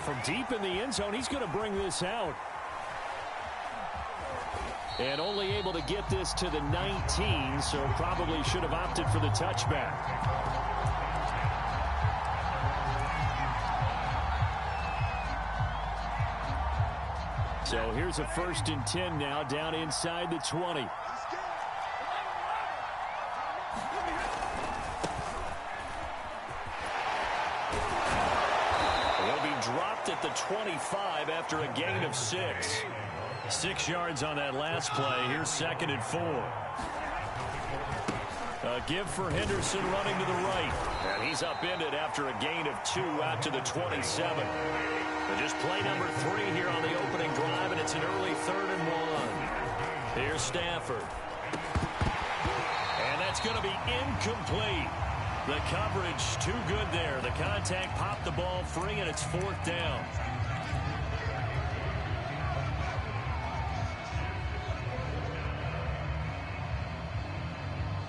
from deep in the end zone, he's going to bring this out. And only able to get this to the 19, so probably should have opted for the touchback. So here's a 1st and 10 now, down inside the 20. He'll be dropped at the 25 after a gain of 6. 6 yards on that last play. Here's 2nd and 4. A give for Henderson running to the right. And he's upended after a gain of 2 out to the 27. But just play number 3 here on the opening drive, and it's an early 3rd and 1. Here's Stafford. And that's going to be incomplete. The coverage too good there. The contact popped the ball free, and it's 4th down.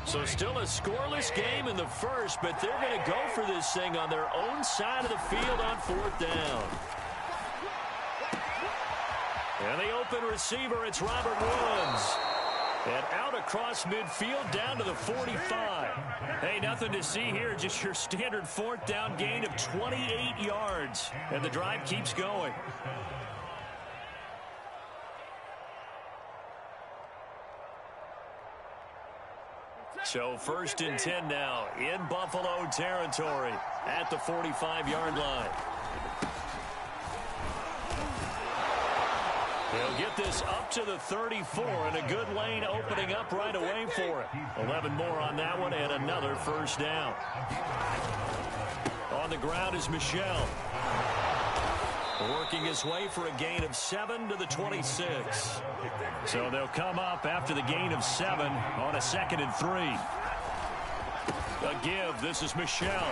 So still a scoreless game in the first, but they're going to go for this thing on their own side of the field on 4th down. And the open receiver, it's Robert Woods. And out across midfield down to the 45. Hey, nothing to see here, just your standard 4th down gain of 28 yards. And the drive keeps going. So 1st and 10 now in Buffalo territory at the 45-yard line. He'll get this up to the 34, and a good lane opening up right away for it. 11 more on that one, and another 1st down. On the ground is Michel. Working his way for a gain of 7 to the 26. So they'll come up after the gain of 7 on a 2nd and 3. A give. This is Michel.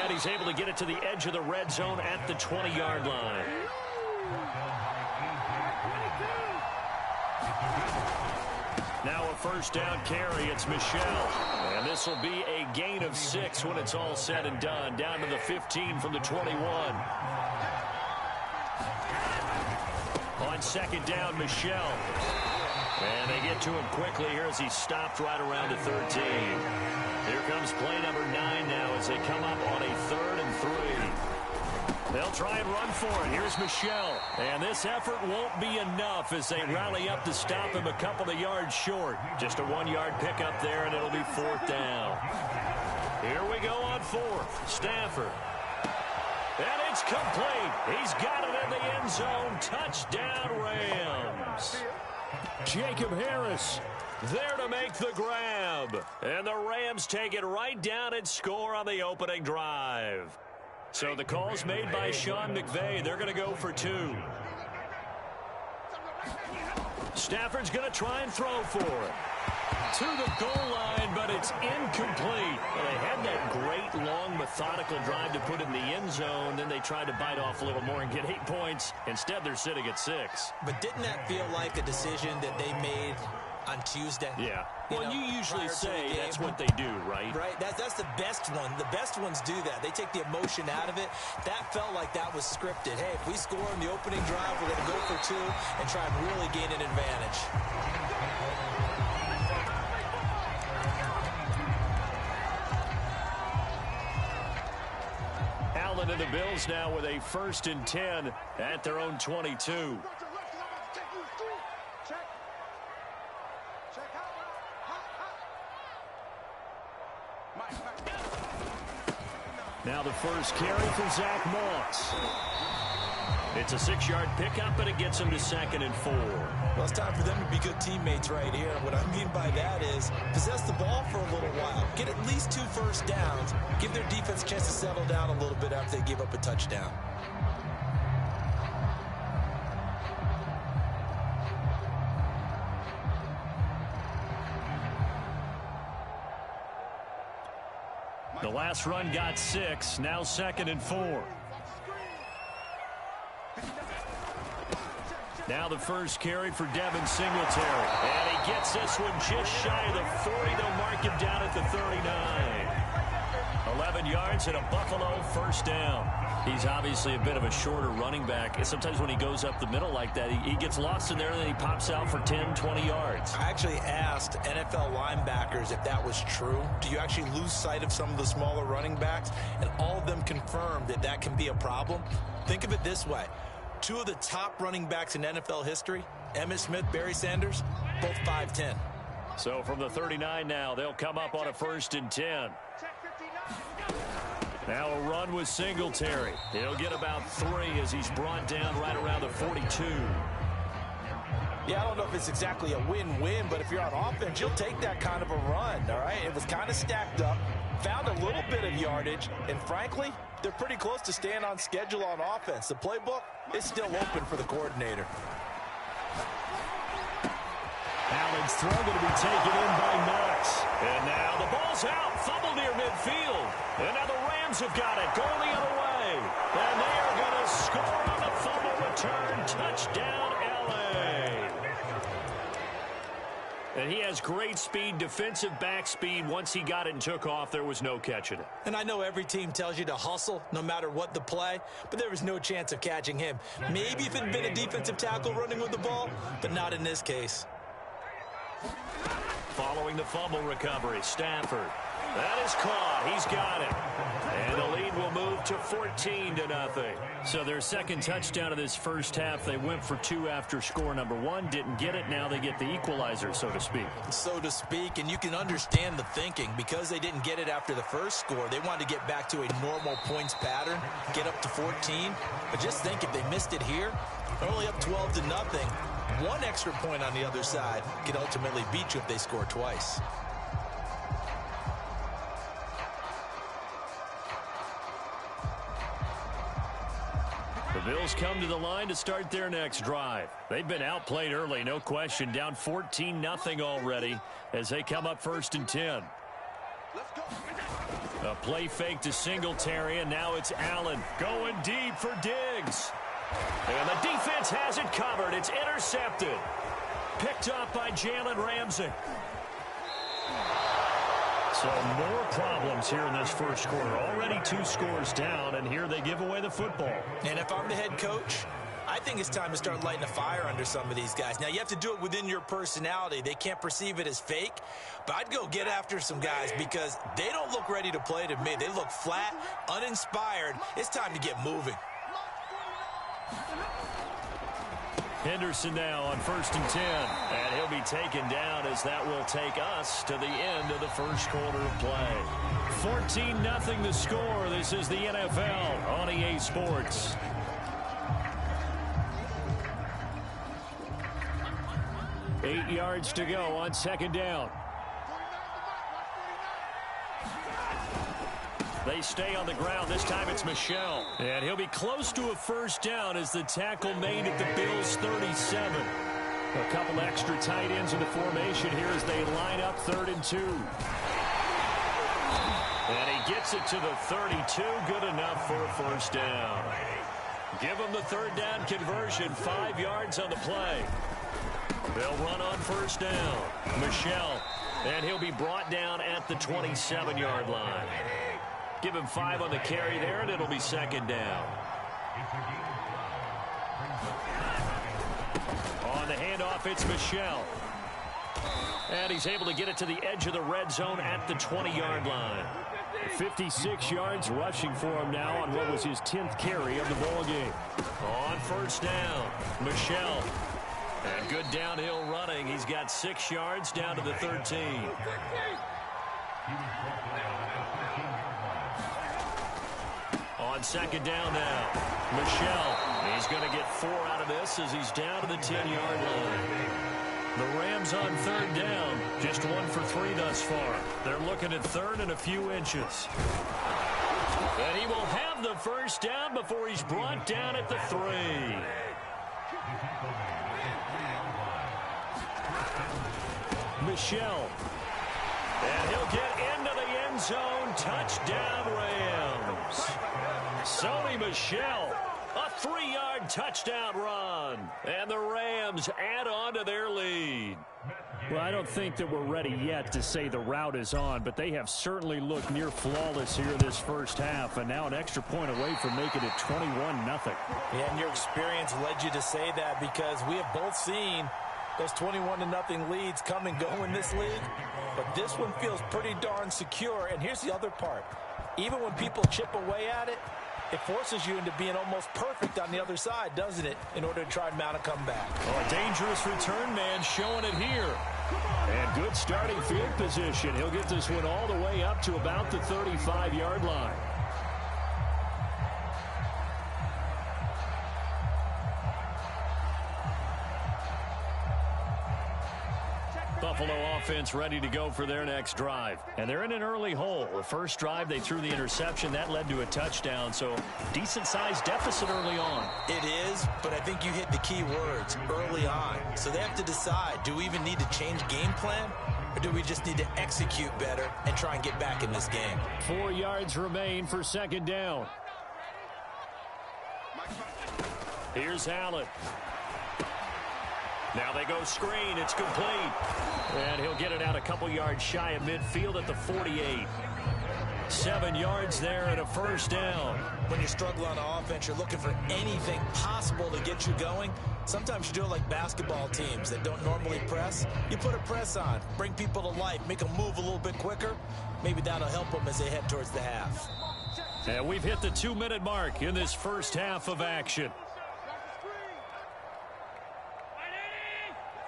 And he's able to get it to the edge of the red zone at the 20-yard line. Now a 1st down carry. It's Michel. And this will be a gain of 6 when it's all said and done. Down to the 15 from the 21. On 2nd down, Michel. And they get to him quickly here as he's stopped right around the 13. Here comes play number 9 now as they come up on a 3rd and 3. They'll try and run for it. Here's Michel. And this effort won't be enough as they rally up to stop him a couple of yards short. Just a 1-yard pickup there, and it'll be 4th down. Here we go on 4th. Stafford. And it's complete. He's got it in the end zone. Touchdown, Rams. Jacob Harris there to make the grab. And the Rams take it right down and score on the opening drive. So the call's made by Sean McVay. They're going to go for 2. Stafford's going to try and throw for it. To the goal line, but it's incomplete. Well, they had that great, long, methodical drive to put in the end zone. Then they tried to bite off a little more and get 8 points. Instead, they're sitting at 6. But didn't that feel like a decision that they made on Tuesday? Yeah. Well, you usually say that's what they do, right? Right. That's the best one. The best ones do that. They take the emotion out of it. That felt like that was scripted. Hey, if we score in the opening drive, we're going to go for 2 and try and really gain an advantage. Allen and the Bills now with a 1st and 10 at their own 22. Now the first carry for Zach Moss. It's a 6-yard pickup, but it gets him to 2nd and 4. Well, it's time for them to be good teammates right here. What I mean by that is possess the ball for a little while. Get at least 2 first downs. Give their defense a chance to settle down a little bit after they give up a touchdown. The last run got 6. Now 2nd and 4. Now the first carry for Devin Singletary. And he gets this one just shy of the 40. They'll mark him down at the 39. 11 yards and a Buffalo 1st down. He's obviously a bit of a shorter running back. And sometimes when he goes up the middle like that, he gets lost in there and then he pops out for 10, 20 yards. I actually asked NFL linebackers if that was true. Do you actually lose sight of some of the smaller running backs? And all of them confirmed that that can be a problem. Think of it this way. Two of the top running backs in NFL history, Emmitt Smith, Barry Sanders, both 5'10". So from the 39 now, they'll come up on a 1st and 10. Now a run with Singletary. He'll get about 3 as he's brought down right around the 42. Yeah, I don't know if it's exactly a win-win, but if you're on offense, you'll take that kind of a run, all right? It was kind of stacked up, found a little bit of yardage, and frankly, they're pretty close to staying on schedule on offense. The playbook is still open for the coordinator. Allen's throw going to be taken in by Knox. And now the ball's out. Fumble near midfield. And now the Rams have got it. Going the other way. And they are going to score on the fumble return. Touchdown, L.A. And he has great speed, defensive back speed. Once he got it and took off, there was no catching it. And I know every team tells you to hustle no matter what the play, but there was no chance of catching him. Maybe if it had been a defensive tackle running with the ball, but not in this case. Following the fumble recovery, Stafford. That is caught. He's got it. And the lead will move to 14-0. So their second touchdown of this first half, they went for 2 after score number 1. Didn't get it. Now they get the equalizer, so to speak. So to speak, and you can understand the thinking. Because they didn't get it after the first score, they wanted to get back to a normal points pattern, get up to 14. But just think, if they missed it here, they're only up 12-0. 1 extra point on the other side could ultimately beat you if they score twice. The Bills come to the line to start their next drive. They've been outplayed early, no question. Down 14-0 already as they come up 1st and 10. A play fake to Singletary, and now it's Allen going deep for Diggs. And the defense has it covered. It's intercepted. Picked up by Jalen Ramsey. So more problems here in this first quarter. Already 2 scores down, and here they give away the football. And if I'm the head coach, I think it's time to start lighting a fire under some of these guys. Now, you have to do it within your personality. They can't perceive it as fake, but I'd go get after some guys because they don't look ready to play to me. They look flat, uninspired. It's time to get moving. Henderson now on 1st and 10. And he'll be taken down as that will take us to the end of the first quarter of play. 14-0 the score. This is the NFL on EA Sports. Eight yards to go on 2nd down. They stay on the ground. This time it's Michel. And he'll be close to a 1st down as the tackle made at the Bills' 37. A couple extra tight ends in the formation here as they line up 3rd and 2. And he gets it to the 32. Good enough for a 1st down. Give him the 3rd down conversion. 5 yards on the play. They'll run on 1st down. Michel. And he'll be brought down at the 27-yard line. Give him 5 on the carry there, and it'll be 2nd down. On the handoff, it's Michel. And he's able to get it to the edge of the red zone at the 20-yard line. 56 yards rushing for him now on what was his 10th carry of the ball game. On 1st down, Michel. And good downhill running. He's got 6 yards down to the 13. On 2nd down now, Michel. He's going to get 4 out of this as he's down to the 10-yard line. The Rams on 3rd down, just 1 for 3 thus far. They're looking at 3rd and a few inches. And he will have the 1st down before he's brought down at the 3. Michel. And he'll get into the end zone. Touchdown, Rams. Sony Michel, a 3-yard touchdown run. And the Rams add on to their lead. Well, I don't think that we're ready yet to say the route is on, but they have certainly looked near flawless here this first half, and now an extra point away from making it 21-0. Yeah, and your experience led you to say that, because we have both seen those 21-0 leads come and go in this league, but this one feels pretty darn secure. And here's the other part. Even when people chip away at it, it forces you into being almost perfect on the other side, doesn't it, in order to try and mount a comeback. Oh, a dangerous return man showing it here. And good starting field position. He'll get this one all the way up to about the 35-yard line. Buffalo offense ready to go for their next drive. And they're in an early hole. The first drive, they threw the interception. That led to a touchdown. So decent-sized deficit early on. It is, but I think you hit the key words, early on. So they have to decide, do we even need to change game plan? Or do we just need to execute better and try and get back in this game? 4 yards remain for second down. Here's Allen. Now they go screen. It's complete. And he'll get it out a couple yards shy of midfield at the 48. 7 yards there and a first down. When you struggle on offense, you're looking for anything possible to get you going. Sometimes you do it like basketball teams that don't normally press. You put a press on, bring people to life, make them move a little bit quicker. Maybe that'll help them as they head towards the half. And we've hit the 2-minute mark in this first half of action.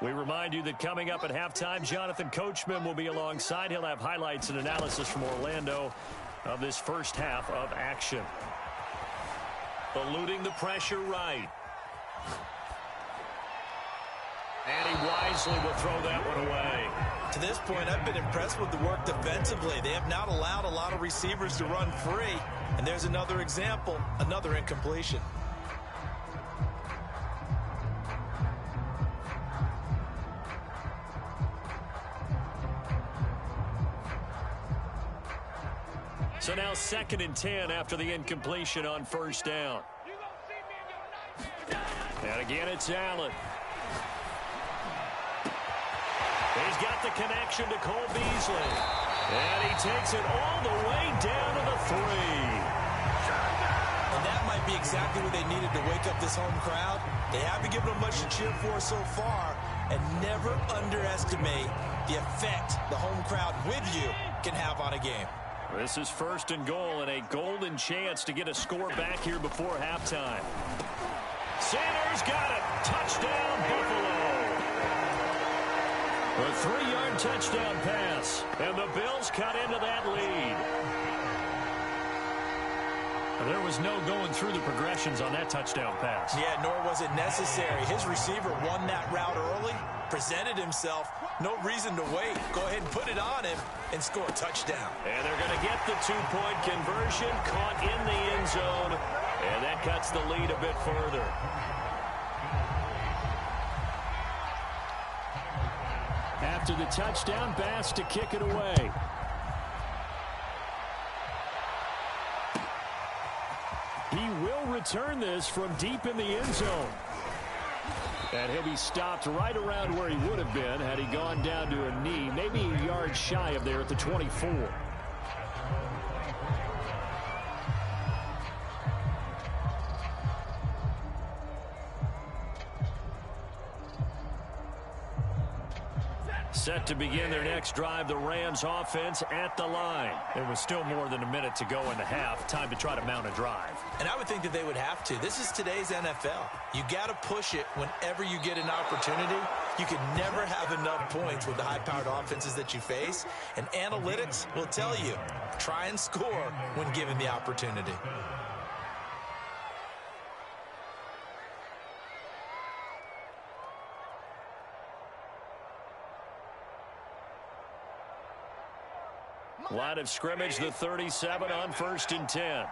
We remind you that coming up at halftime, Jonathan Coachman will be alongside. He'll have highlights and analysis from Orlando of this first half of action. Eluding the pressure right. And he wisely will throw that one away. To this point, I've been impressed with the work defensively. They have not allowed a lot of receivers to run free. And there's another example, another incompletion. So now 2nd and 10 after the incompletion on first down. And again, it's Allen. He's got the connection to Cole Beasley. And he takes it all the way down to the 3. And that might be exactly what they needed to wake up this home crowd. They haven't given them much to cheer for so far. And never underestimate the effect the home crowd with you can have on a game. This is 1st and goal and a golden chance to get a score back here before halftime. Sanders got it. Touchdown, Buffalo. A 3-yard touchdown pass. And the Bills cut into that lead. There was no going through the progressions on that touchdown pass. Yeah, nor was it necessary. His receiver won that route early, presented himself. No reason to wait. Go ahead and put it on him and score a touchdown. And they're going to get the 2-point conversion, caught in the end zone, and that cuts the lead a bit further. After the touchdown, Bass to kick it away. He will return this from deep in the end zone. And he'll be stopped right around where he would have been had he gone down to a knee, maybe a yard shy of there at the 24. Set to begin their next drive, the Rams offense at the line. There was still more than a minute to go in the half. Time to try to mount a drive. And I would think that they would have to. This is today's NFL. You got to push it whenever you get an opportunity. You can never have enough points with the high-powered offenses that you face. And analytics will tell you, try and score when given the opportunity. Line of scrimmage, the 37 on 1st and 10.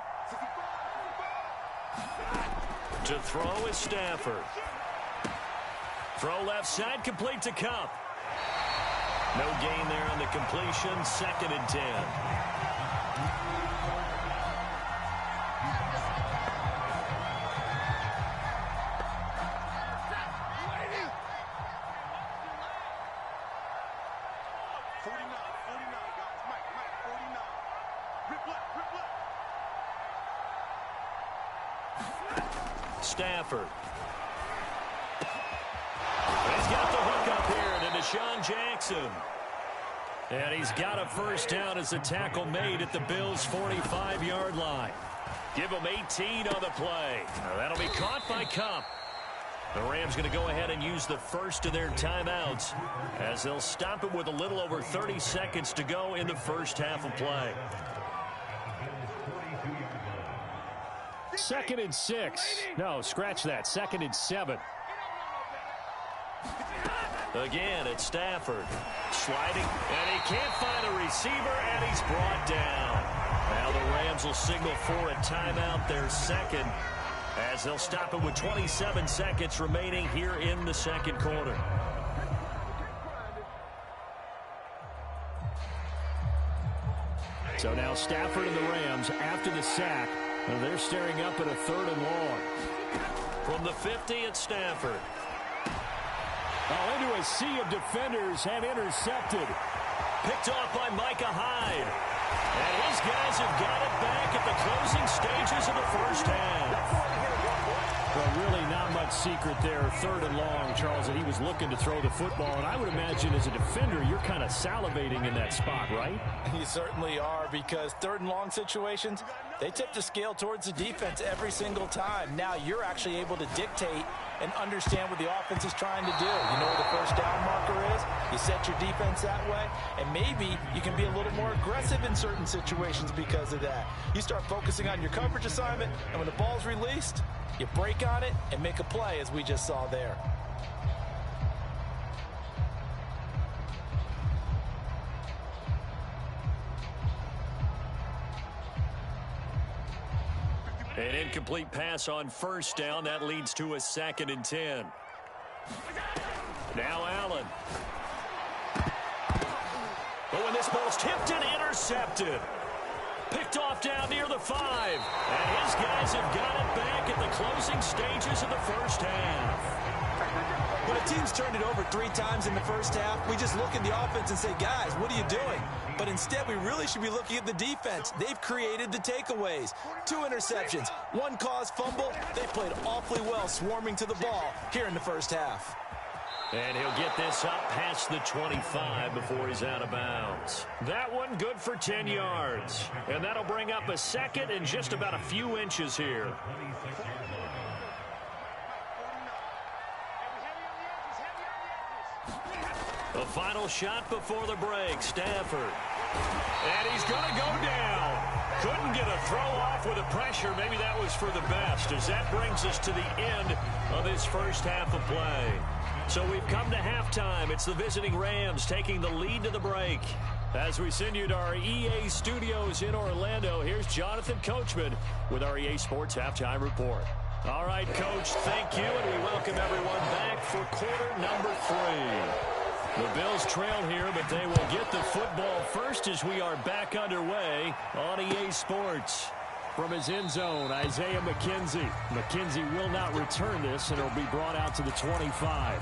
To throw is Stafford. Throw left side, complete to Cup. No gain there on the completion, 2nd and 10. Stafford. He's got the hook up here to Deshaun Jackson. And he's got a first down as the tackle made at the Bills' 45-yard line. Give him 18 on the play. Now, that'll be caught by Kupp. The Rams going to go ahead and use the first of their timeouts as they'll stop it with a little over 30 seconds to go in the first half of play. 2nd and 6. No, scratch that. 2nd and 7. Again, it's Stafford. Sliding, and he can't find a receiver, and he's brought down. Now the Rams will signal for a timeout, their second, as they'll stop it with 27 seconds remaining here in the second quarter. So now Stafford and the Rams, after the sack, they're staring up at a 3rd and long. From the 50, it's Stafford. Oh, into a sea of defenders and intercepted. Picked off by Micah Hyde. And his guys have got it back at the closing stages of the first half. Well, really not much secret there. 3rd and long, Charles, and he was looking to throw the football. And I would imagine as a defender, you're kind of salivating in that spot, right? You certainly are, because 3rd and long situations, they tip the scale towards the defense every single time. Now you're actually able to dictate and understand what the offense is trying to do. You know where the first down marker is. You set your defense that way, and maybe you can be a little more aggressive in certain situations because of that. You start focusing on your coverage assignment, and when the ball's released, you break on it and make a play, as we just saw there. An incomplete pass on first down. That leads to a 2nd and 10. Now Allen. But when this ball's tipped and intercepted. Picked off down near the 5. And his guys have got it back at the closing stages of the first half. When a team's turned it over 3 times in the first half, we just look at the offense and say, guys, what are you doing? But instead, we really should be looking at the defense. They've created the takeaways. 2 interceptions, 1 caused fumble. They played awfully well swarming to the ball here in the first half. And he'll get this up past the 25 before he's out of bounds. That one good for 10 yards. And that'll bring up a 2nd and just about a few inches here. The final shot before the break, Stafford. And he's going to go down. Couldn't get a throw off with the pressure. Maybe that was for the best, as that brings us to the end of this first half of play. So we've come to halftime. It's the visiting Rams taking the lead to the break. As we send you to our EA studios in Orlando, here's Jonathan Coachman with our EA Sports Halftime Report. All right, Coach, thank you, and we welcome everyone back for quarter number 3. The Bills trail here, but they will get the football first as we are back underway on EA Sports. From his end zone, Isaiah McKenzie. McKenzie will not return this, and it'll be brought out to the 25.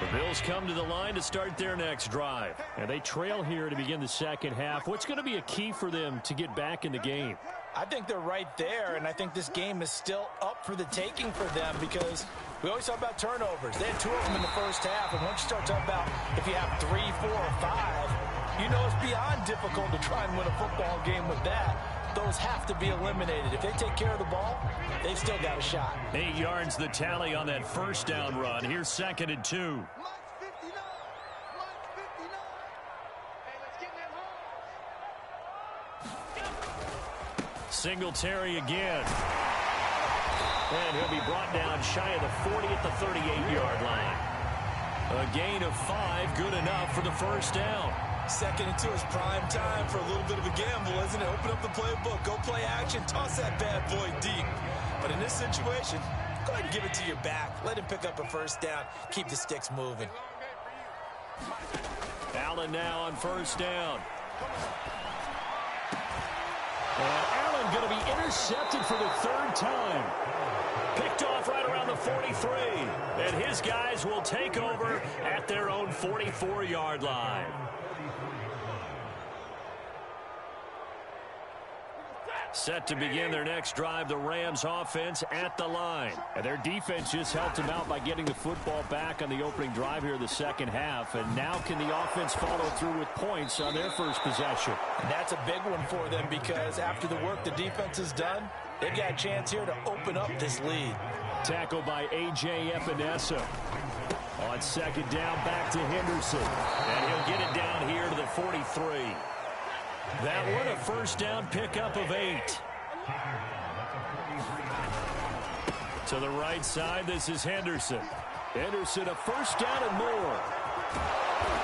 The Bills come to the line to start their next drive. And they trail here to begin the second half. What's going to be a key for them to get back in the game? I think they're right there, and I think this game is still up for the taking for them, because we always talk about turnovers. They had 2 of them in the first half, and once you start talking about if you have 3, 4, or 5, you know it's beyond difficult to try and win a football game with that. Those have to be eliminated. If they take care of the ball, they've still got a shot. 8 yards the tally on that first down run. Here's 2nd and 2. Singletary again. And he'll be brought down shy of the 40 at the 38-yard line. A gain of 5, good enough for the first down. 2nd and 2 is prime time for a little bit of a gamble, isn't it? Open up the playbook, go play action, toss that bad boy deep. But in this situation, go ahead and give it to your back. Let him pick up a first down. Keep the sticks moving. Allen now on first down. And Allen going to be Intercepted for the third time. Picked off right around the 43. And his guys will take over at their own 44-yard line. Set to begin their next drive, the Rams offense at the line. And their defense just helped them out by getting the football back on the opening drive here in the second half. And now can the offense follow through with points on their first possession? And that's a big one for them because after the work the defense has done, they've got a chance here to open up this lead. Tackle by A.J. Epinesa. On second down, back to Henderson. And he'll get it down here to the 43. That one, a first down pickup of 8. To the right side, this is Henderson. Henderson, a first down and more.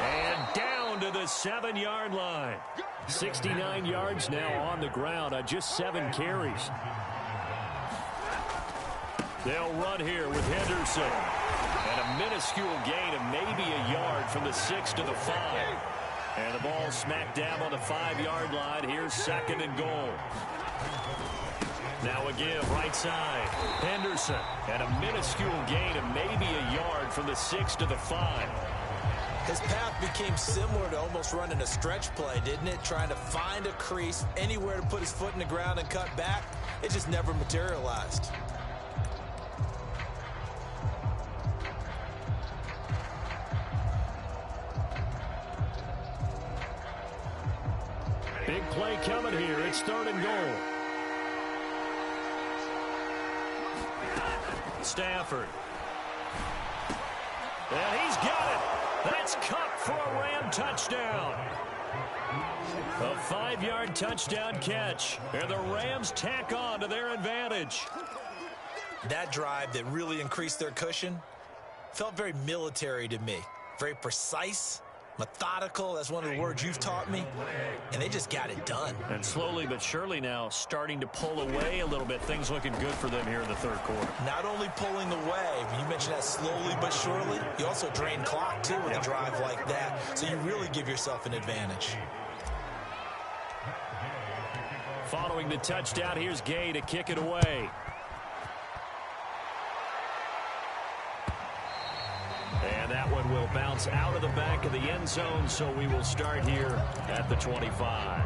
And down to the 7-yard line. 69 yards now on the ground on just 7 carries. They'll run here with Henderson. And a minuscule gain of maybe a yard from the 6 to the 5. And the ball smack dab on the 5-yard line. Here's second and goal. Now a give, right side. Henderson. And a minuscule gain of maybe a yard from the 6 to the 5. His path became similar to almost running a stretch play, didn't it? Trying to find a crease, anywhere to put his foot in the ground and cut back. It just never materialized. Big play coming here. It's third and goal. Stafford. And he's got it. That's caught for a Ram touchdown. A 5-yard touchdown catch. And the Rams tack on to their advantage. That drive that really increased their cushion felt very military to me. Very precise. Methodical, that's one of the words you've taught me. And they just got it done. And slowly but surely now starting to pull away a little bit. Things looking good for them here in the third quarter. Not only pulling away, you mentioned that slowly but surely, you also drain clock too with a drive like that. So you really give yourself an advantage. Following the touchdown, here's Gay to kick it away. And that one will bounce out of the back of the end zone, so we will start here at the 25.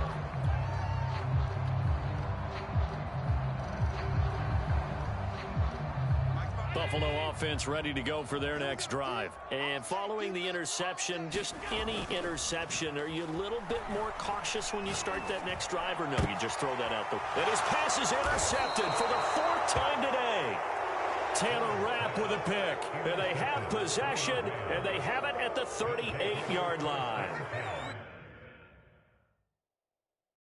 Buffalo offense ready to go for their next drive. And following the interception, just any interception, are you a little bit more cautious when you start that next drive, or no, you just throw that out the way? And his pass is intercepted for the 4th time today. Taylor Rapp with a pick. And they have possession, and they have it at the 38-yard line.